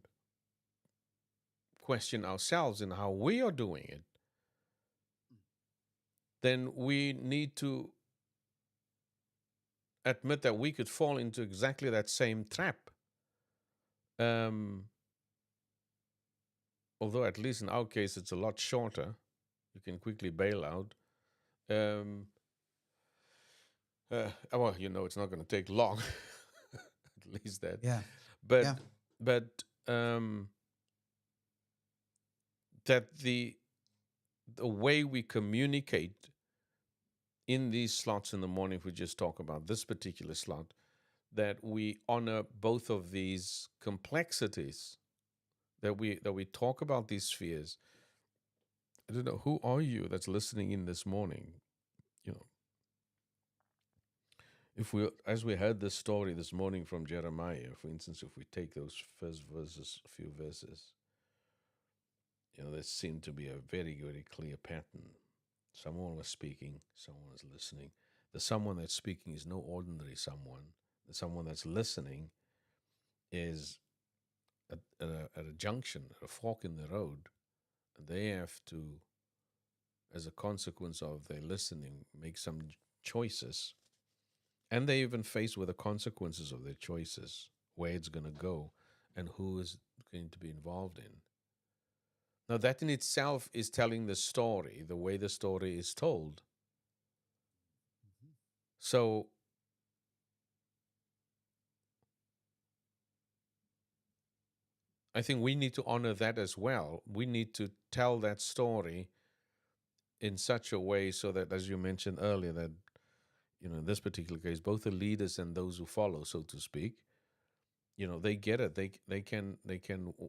question ourselves in how we are doing it, then we need to admit that we could fall into exactly that same trap. Um, although, at least in our case, it's a lot shorter. You can quickly bail out. Um, well, it's not going to take long, at least that. Yeah. But, Yeah. but that the way we communicate in these slots in the morning, if we just talk about this particular slot, that we honor both of these complexities, that we talk about these spheres. I don't know, who are you that's listening in this morning? You know, if we, as we heard this story this morning from Jeremiah, for instance, if we take those first verses, a few verses, there seemed to be a very, very clear pattern. Someone was speaking, someone was listening. The someone that's speaking is no ordinary someone. The someone that's listening is at a junction, at a fork in the road. And they have to, as a consequence of their listening, make some choices. And they even face with the consequences of their choices, where it's going to go, and who is going to be involved in. Now, that in itself is telling the story, the way the story is told. So, I think we need to honor that as well. We need to tell that story in such a way so that, as you mentioned earlier, that, in this particular case, both the leaders and those who follow, so to speak, they get it. They can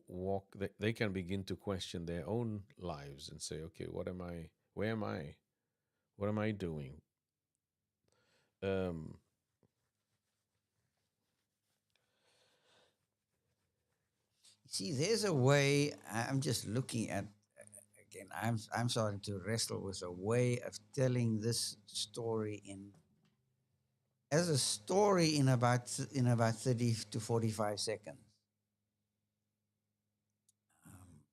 walk. They can begin to question their own lives and say, okay, what am I? Where am I? What am I doing? Um, See, there's a way. I'm just looking at again. I'm starting to wrestle with a way of telling this story in as a story in about 30 to 45 seconds. Um,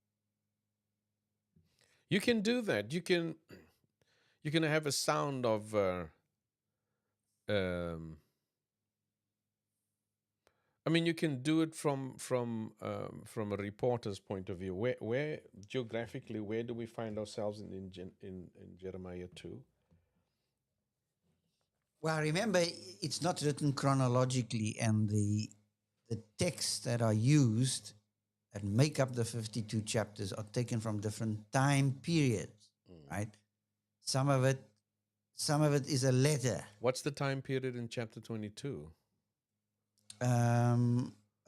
you can do that. You can have a sound of. Um, I mean, you can do it from a reporter's point of view. Where geographically, where do we find ourselves in Jeremiah 2? well, remember, it's not written chronologically, and the texts that are used that make up the 52 chapters are taken from different time periods, right? Some of it is a letter. What's the time period in chapter 22?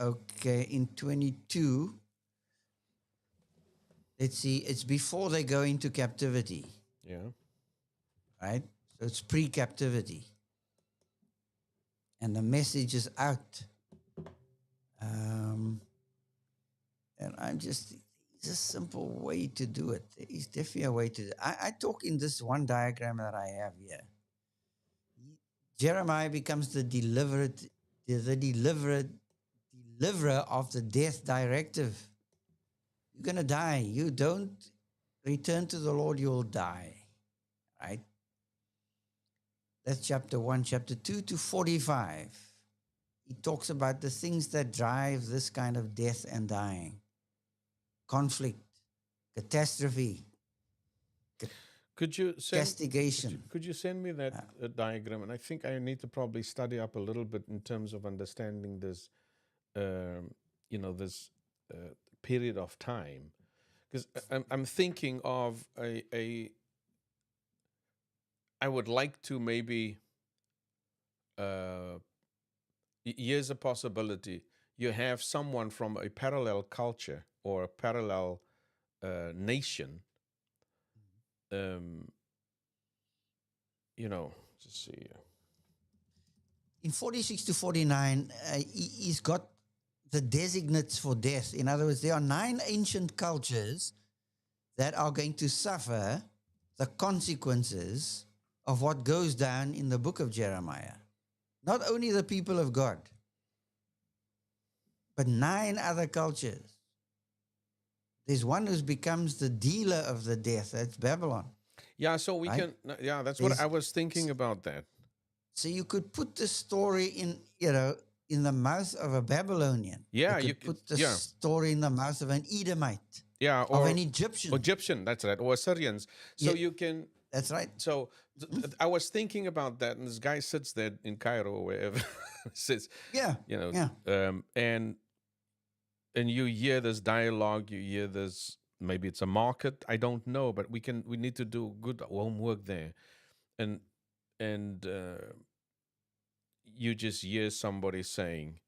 Okay, in 22, let's see, it's before they go into captivity, Yeah. right? So it's pre-captivity. And the message is out. And I'm just, it's a simple way to do it. It's definitely a way to do it. I talk in this one diagram that I have here. Jeremiah becomes the deliverer of the death directive. You're going to die. You don't return to the Lord, you'll die. Right? That's chapter 1. Chapter 2 to 45. He talks about the things that drive this kind of death and dying. Conflict, catastrophe, castigation. Could you send me that diagram? And I think I need to probably study up a little bit in terms of understanding this, this period of time, because I'm thinking of I would like to maybe here's a possibility. You have someone from a parallel culture or a parallel nation. Just see. In 46 to 49, he's got the designates for death. In other words, there are 9 ancient cultures that are going to suffer the consequences of what goes down in the book of Jeremiah. Not only the people of God, but 9 other cultures. There's one who becomes the dealer of the death. That's Babylon. Yeah, so we right? Yeah, that's what I was thinking about that. So you could put the story in the mouth of a Babylonian. Yeah, you could put the story in the mouth of an Edomite. Yeah, or of an Egyptian. Egyptian, that's right, or Assyrians. So you can. That's right. So I was thinking about that, and this guy sits there in Cairo or wherever, sits. Yeah. And you hear this dialogue. You hear this. Maybe it's a market. I don't know, but we need to do good homework there, and you just hear somebody saying,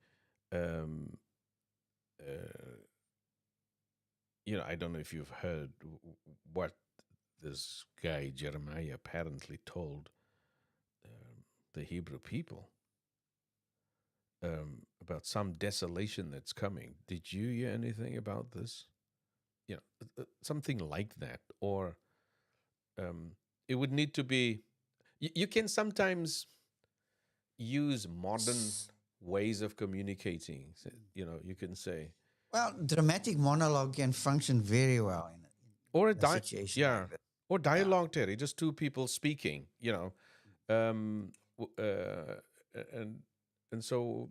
um, uh, I don't know if you've heard what this guy Jeremiah apparently told the Hebrew people about some desolation that's coming. Did you hear anything about this? Something like that, or um, it would need to be. You can sometimes use modern S- ways of communicating. You can say, Well, dramatic monologue can function very well or in a situation yeah, like this. or Yeah, dialogue, Terry, just two people speaking. Um, and so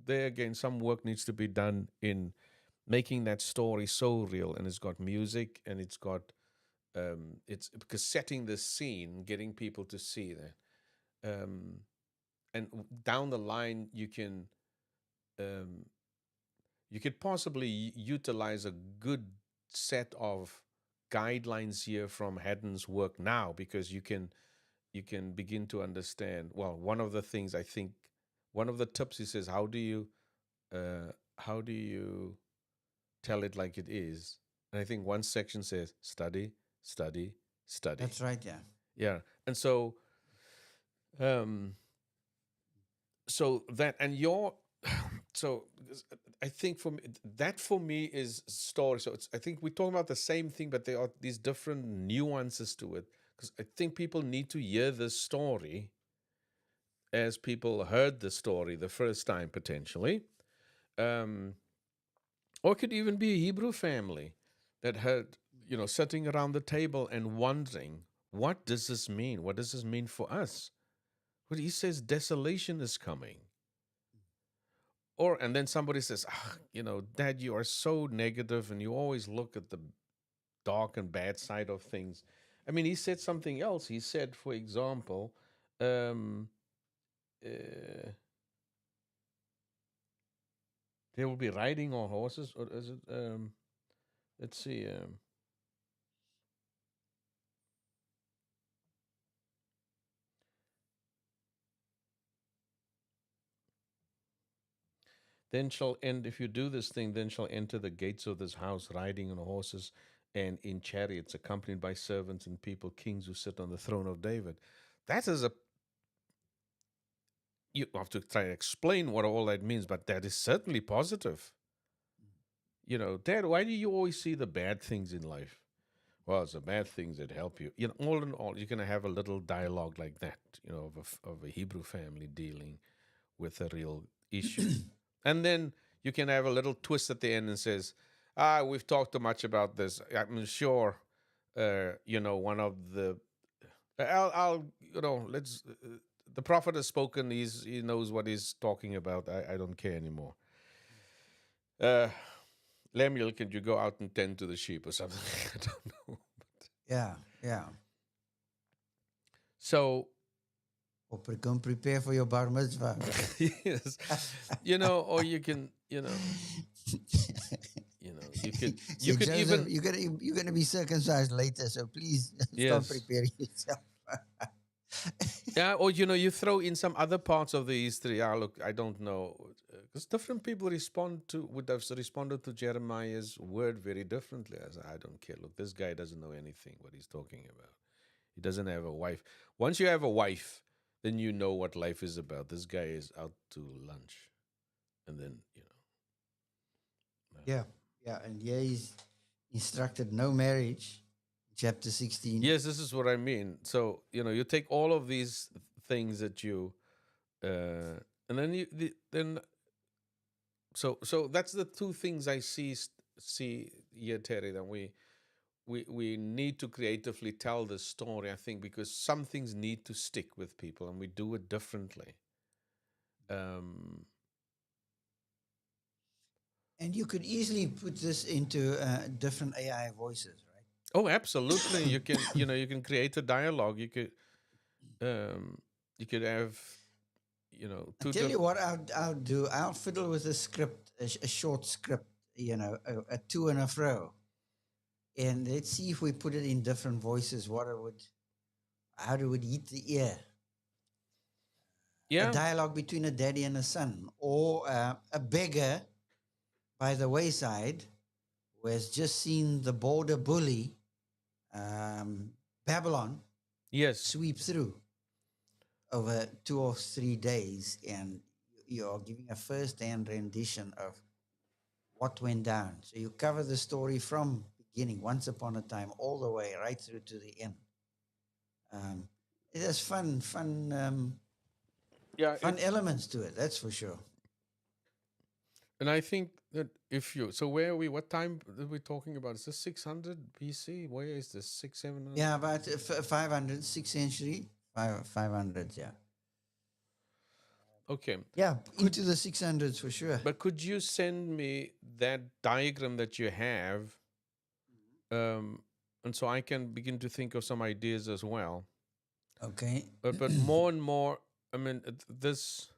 there again, some work needs to be done in making that story so real, and it's got music, and it's because setting the scene, getting people to see that, and down the line um, you could possibly utilize a good set of guidelines here from Haddon's work now, because you can begin to understand. Well, one of the things I think, one of the tips, he says, how do you tell it like it is? And I think one section says study, study, study. that's right. Yeah. Yeah. And um so that and your so I think for me is story. So I think we're talking about the same thing, but there are these different nuances to it, because I think people need to hear the story as people heard the story the first time, potentially. um or it could even be a Hebrew family that heard, sitting around the table and wondering, what does this mean? What does this mean for us? But he says desolation is coming. And then somebody says, Dad, you are so negative and you always look at the dark and bad side of things. I mean, he said something else. He said, for example, um, uh, they will be riding on horses, or is it? Let's see. Then shall end, if you do this thing, then shall enter the gates of this house riding on horses and in chariots, accompanied by servants and people, kings who sit on the throne of David. That is you have to try to explain what all that means, but that is certainly positive. Dad, why do you always see the bad things in life? Well, it's the bad things that help you. All in all, you're going to have a little dialogue like that, of a Hebrew family dealing with a real issue. And then you can have a little twist at the end and says, we've talked too much about this. I'm sure, one of the, I'll, let's, the prophet has spoken. He knows what he's talking about. I don't care anymore. Uh, Lemuel, can you go out and tend to the sheep or something? I don't know. Yeah. Yeah. So, Or come prepare for your bar mitzvah. yes, or you can, you Say, could Joseph, even, you're gonna be circumcised later, so please start yes. preparing yourself. Yeah, or you throw in some other parts of the history. Look, I don't know, because different people would have responded to Jeremiah's word very differently. As I don't care. Look, this guy doesn't know anything what he's talking about. He doesn't have a wife. Once you have a wife, then you know what life is about. This guy is out to lunch, and then Yeah. Yeah. And yeah, he's instructed no marriage, chapter 16. yes, this is what I mean. So you take all of these things that and then then so that's the two things I see here, Terry. That we need to creatively tell the story. I think because some things need to stick with people, and we do it differently. Um, And you could easily put this into different AI voices, oh, absolutely. You can create a dialogue. You could have I two tell you different. what I'll do. I'll fiddle with a script, a short script, a to and a fro. And let's see if we put it in different voices, how it would hit the ear. a Yeah. dialogue between a daddy and a son, or a beggar by the wayside who has just seen the border bully, um, Babylon, Yes. sweep through over 2 or 3 days, and you are giving a first-hand rendition of what went down. So you cover the story from beginning, once upon a time, all the way right through to the end. It has Yeah. fun elements to it. That's for sure. And I think that if you, so where are we, what time are we talking about? Is this 600 BC? Where is this? 700? Yeah, about 500, 6th century, 500, yeah. Okay. Yeah, Could, into the 600s for sure. but could you send me that diagram that you have? Um, and so I can begin to think of some ideas as well. Okay. But more and more, I mean, this,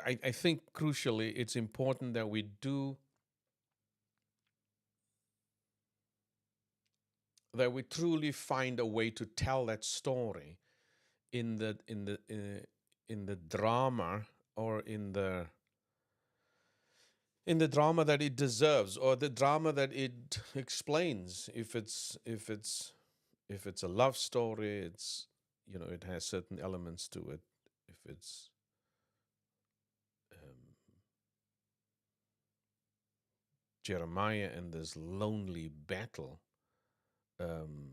I think crucially, it's important that we do, that we truly find a way to tell that story in the drama, or in the drama that it deserves, or the drama that it explains. If it's a love story, it's, it has certain elements to it. If it's um, Jeremiah and this lonely battle, um,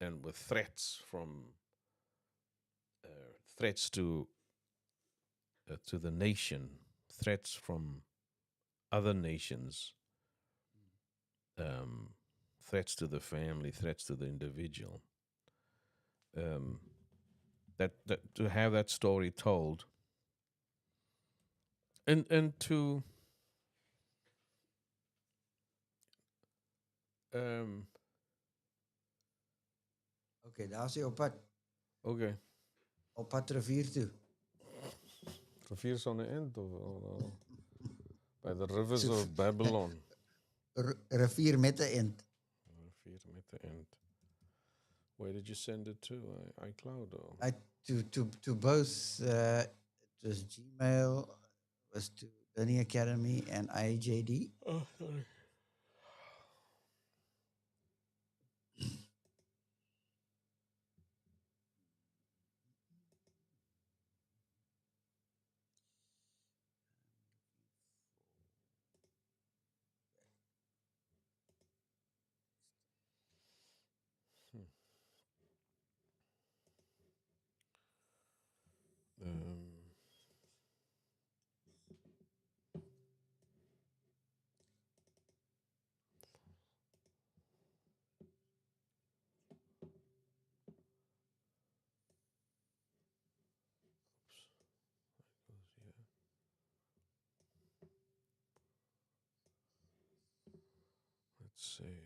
and with threats to the nation, threats from other nations, um, threats to the family, threats to the individual. Um, that to have that story told, and to um, Okay, daar's jy okay, op pad rivier toe. rivers on the end, or by the rivers So, of Babylon. rivier met 'n end. Rivier met the end. Where did you send it to? iCloud, or? I to both it was Gmail, was to Learning Academy and IJD. Oh, sorry. Hmm. Um, let's see.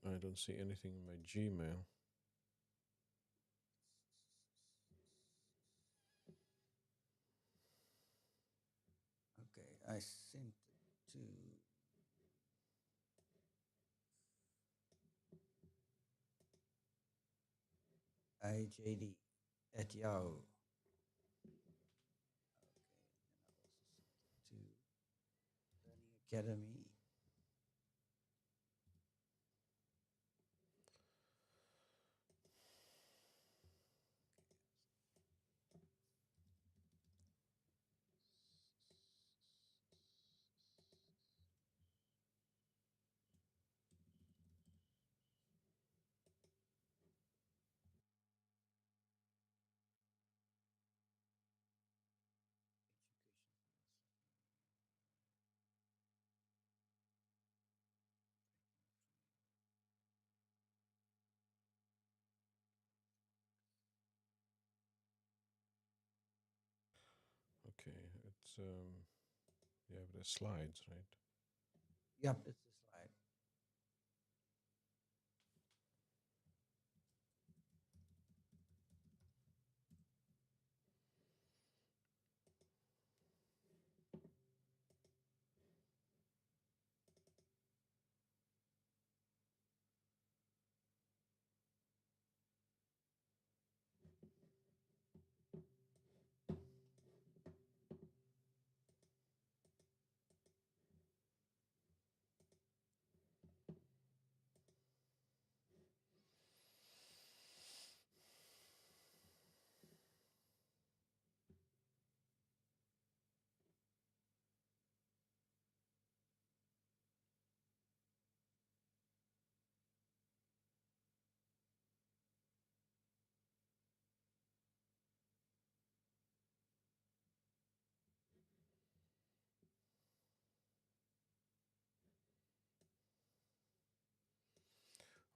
I don't see anything in my Gmail. Okay, I sent it to IJD at Yahoo. To Learning Academy. Okay, it's you have the slides, right? Yep, it's a slide.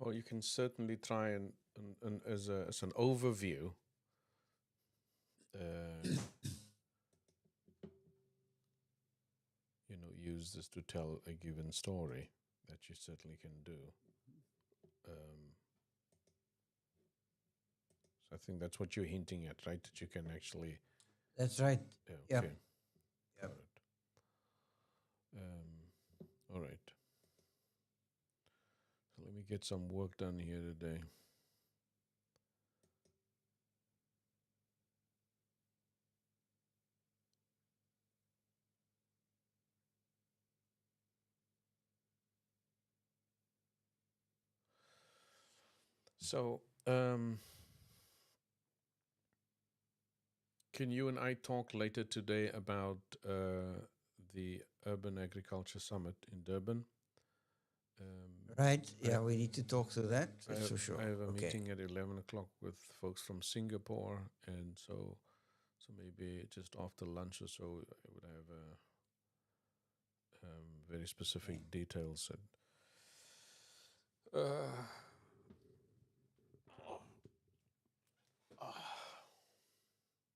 Well, you can certainly try and as an overview, use this to tell a given story. That you certainly can do. So I think that's what you're hinting at, right? That you can actually. That's right. Yeah. Okay. Yep. All right. So let me get some work done here today. So, can you and I talk later today about the Urban Agriculture Summit in Durban? Right. Yeah, we need to talk to that. That's for sure. I have a meeting at 11 o'clock with folks from Singapore, and so maybe just after lunch or so, I would have very specific details. And,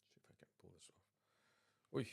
see if I can pull this off. Oei.